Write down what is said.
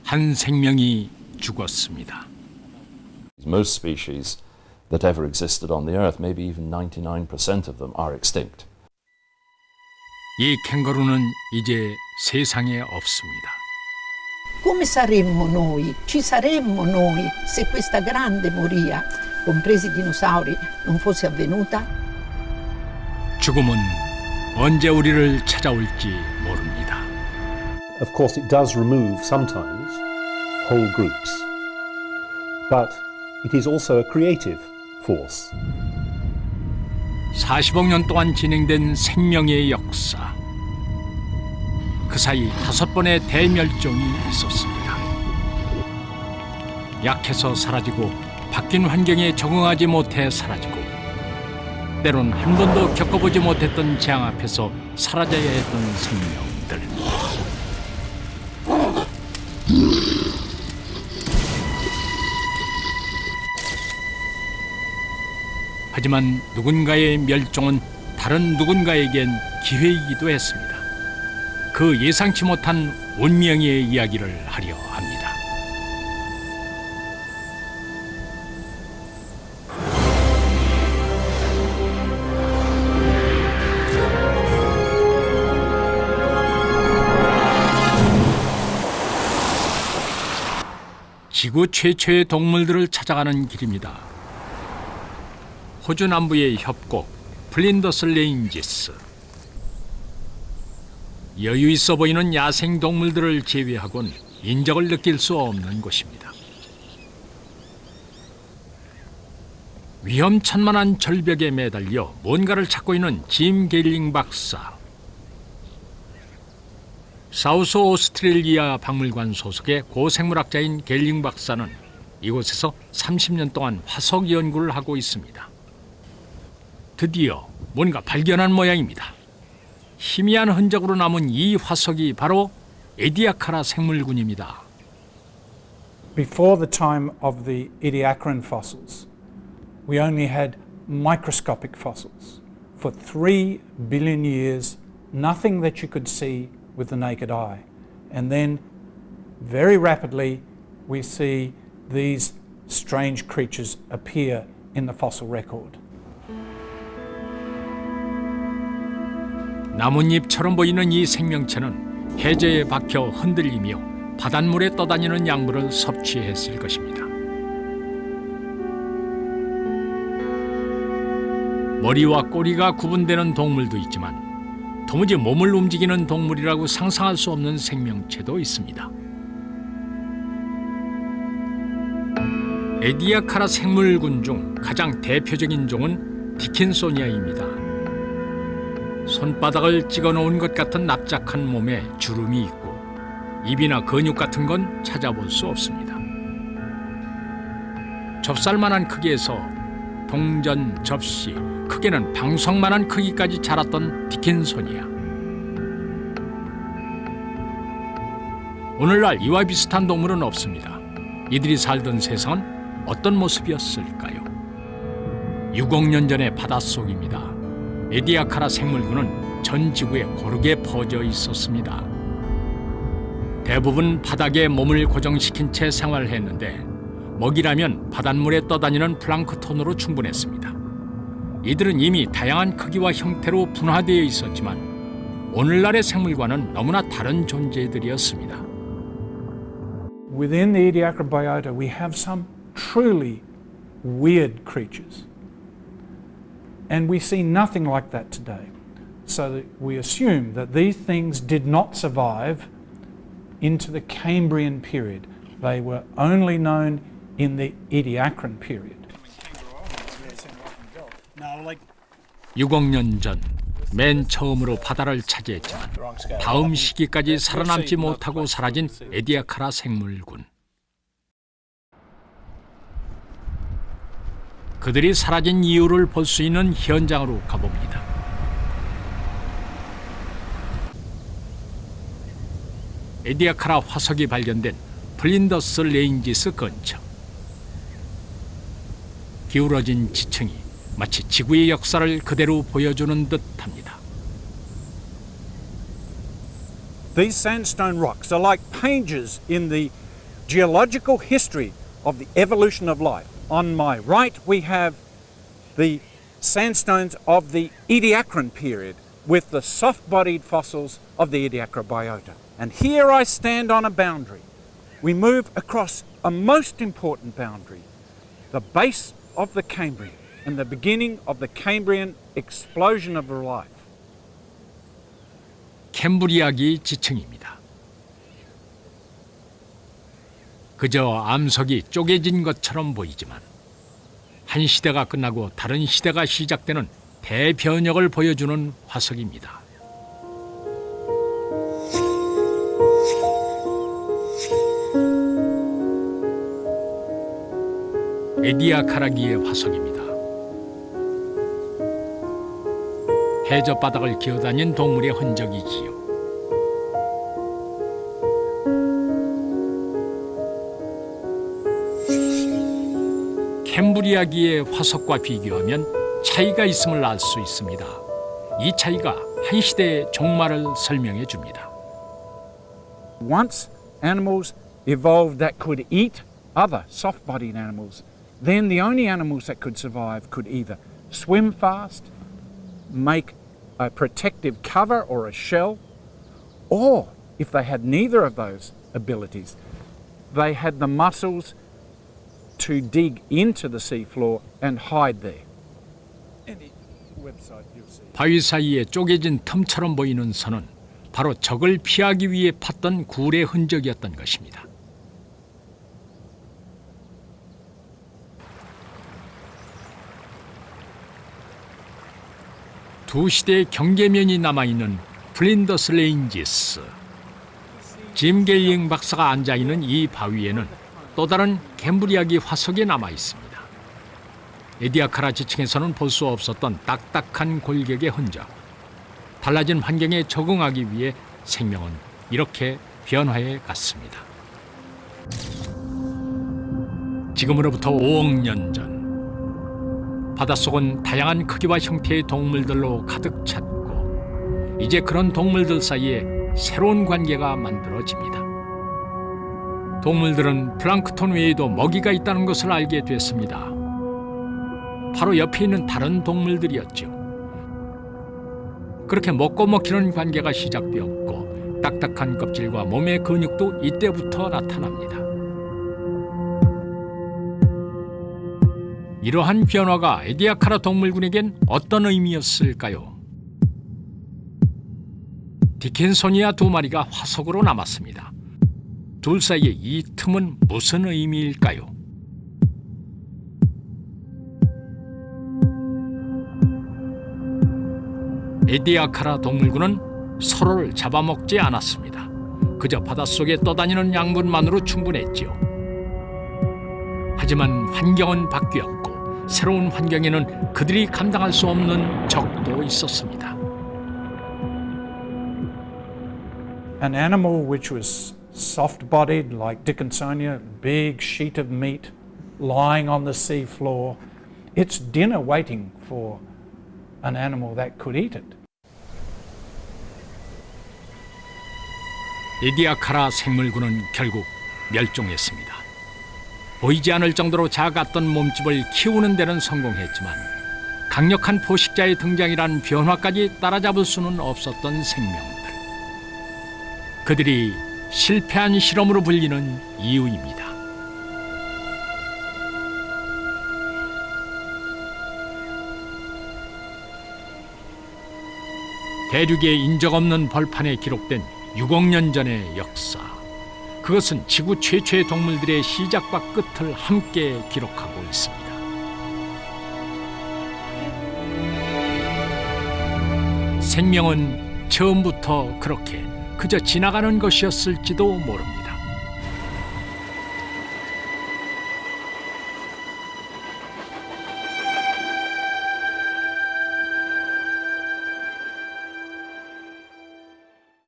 한 생명이 죽었습니다. Most species that ever existed on the earth, maybe even 99% of them, are extinct. 이 캥거루는 이제 세상에 없습니다. Come saremmo noi, ci saremmo noi se questa grande moria, compresi i dinosauri, non fosse avvenuta? 죽음은 언제 우리를 찾아올지 모릅니다. Of course, it does remove sometimes whole groups, but it is also a creative force. 40억 년 동안 진행된 생명의 역사. 그 사이 5번의 대멸종이 있었습니다. 약해서 사라지고 바뀐 환경에 적응하지 못해 사라지고 때론 한 번도 겪어보지 못했던 재앙 앞에서 사라져야 했던 생명들. 하지만 누군가의 멸종은 다른 누군가에겐 기회이기도 했습니다. 그 예상치 못한 운명의 이야기를 하려 합니다. 지구 최초의 동물들을 찾아가는 길입니다. 호주 남부의 협곡 플린더스 레인지스. 여유 있어 보이는 야생 동물들을 제외하곤 인적을 느낄 수 없는 곳입니다. 위험천만한 절벽에 매달려 뭔가를 찾고 있는 짐 게일링 박사. 사우스 오스트레일리아 박물관 소속의 고생물학자인 게일링 박사는 이곳에서 30년 동안 화석 연구를 하고 있습니다. 드디어 뭔가 발견한 모양입니다. 희미한 흔적으로 남은 이 화석이 바로 에디아카라 생물군입니다. Before the time of the Ediacaran fossils, we only had microscopic fossils. For 3 billion years, nothing that you could see with the naked eye. And then, very rapidly, we see these strange creatures appear in the fossil record. 나뭇잎처럼 보이는 이 생명체는 해저에 박혀 흔들리며 바닷물에 떠다니는 약물을 섭취했을 것입니다. 머리와 꼬리가 구분되는 동물도 있지만 도무지 몸을 움직이는 동물이라고 상상할 수 없는 생명체도 있습니다. 에디아카라 생물군 중 가장 대표적인 종은 디킨소니아입니다. 손바닥을 찍어놓은 것 같은 납작한 몸에 주름이 있고 입이나 근육 같은 건 찾아볼 수 없습니다. 좁쌀만한 크기에서 동전, 접시, 크게는 방석만한 크기까지 자랐던 디킨소니아. 오늘날 이와 비슷한 동물은 없습니다. 이들이 살던 세상은 어떤 모습이었을까요? 6억 년 전의 바닷속입니다. 에디아카라 생물군은 전 지구에 고르게 퍼져 있었습니다. 대부분 바닥에 몸을 고정시킨 채 생활했는데 먹이라면 바닷물에 떠다니는 플랑크톤으로 충분했습니다. 이들은 이미 다양한 크기와 형태로 분화되어 있었지만 오늘날의 생물과는 너무나 다른 존재들이었습니다. Within the Ediacaran biota, we have some truly weird creatures. And we see nothing like that today. So that we assume that these things did not survive into the Cambrian period. They were only known in the Ediacaran period. 6억 년 전 맨 처음으로 바다를 차지했지만 다음 시기까지 살아남지 못하고 사라진 에디아카라 생물군. 그들이 사라진 이유를 볼 수 있는 현장으로 가봅니다. 에디아카라 화석이 발견된 플린더스 레인지스 근처. 기울어진 지층이 마치 지구의 역사를 그대로 보여주는 듯합니다. These sandstone rocks are like pages in the geological history of the evolution of life. On my right, we have the sandstones of the Ediacaran period with the soft-bodied fossils of the Ediacara biota. And here I stand on a boundary. We move across a most important boundary, the base of the Cambrian and the beginning of the Cambrian explosion of life. 캠브리아기 지층입니다. 그저 암석이 쪼개진 것처럼 보이지만 한 시대가 끝나고 다른 시대가 시작되는 대변혁을 보여주는 화석입니다. 에디아카라기의 화석입니다. 해저 바닥을 기어다닌 동물의 흔적이지요. 캠브리아기의 화석과 비교하면 차이가 있음을 알 수 있습니다. 이 차이가 한 시대의 종말을 설명해 줍니다. Once animals evolved that could eat other soft-bodied animals, then the only animals that could survive could either swim fast, make a protective cover or a shell, or if they had neither of those abilities, they had the muscles to dig into the seafloor and hide there. Any website you'll see. 바위 사이에 쪼개진 틈처럼 보이는 선은 바로 적을 피하기 위해 팠던 굴의 흔적이었던 것입니다. 두 시대의 경계면이 남아있는 플린더스 레인지스. 짐 갤링 박사가 앉아있는 이 바위에는 또 다른 캠브리아기 화석이 남아있습니다. 에디아카라 지층에서는 볼 수 없었던 딱딱한 골격의 흔적. 달라진 환경에 적응하기 위해 생명은 이렇게 변화해 갔습니다. 지금으로부터 5억 년 전, 바닷속은 다양한 크기와 형태의 동물들로 가득 찼고 이제 그런 동물들 사이에 새로운 관계가 만들어집니다. 동물들은 플랑크톤 외에도 먹이가 있다는 것을 알게 됐습니다. 바로 옆에 있는 다른 동물들이었죠. 그렇게 먹고 먹히는 관계가 시작되었고 딱딱한 껍질과 몸의 근육도 이때부터 나타납니다. 이러한 변화가 에디아카라 동물군에겐 어떤 의미였을까요? 디켄소니아 두 마리가 화석으로 남았습니다. 둘 사이의 이 틈은 무슨 의미일까요? 에디아카라 동물군은 서로를 잡아먹지 않았습니다. 그저 바닷속에 떠다니는 양분만으로 충분했지요. 하지만 환경은 바뀌었고 새로운 환경에는 그들이 감당할 수 없는 적도 있었습니다. An animal which was soft-bodied like Dickinsonia, big sheet of meat lying on the sea floor, it's dinner waiting for an animal that could eat it. 에디아카라 생물군은 결국 멸종했습니다. 보이지 않을 정도로 작았던 몸집을 키우는 데는 성공했지만 강력한 포식자의 등장이란 변화까지 따라잡을 수는 없었던 생명들. 그들이 실패한 실험으로 불리는 이유입니다. 대륙의 인적 없는 벌판에 기록된 6억 년 전의 역사. 그것은 지구 최초의 동물들의 시작과 끝을 함께 기록하고 있습니다. 생명은 처음부터 그렇게 그저 지나가는 것이었을지도 모릅니다.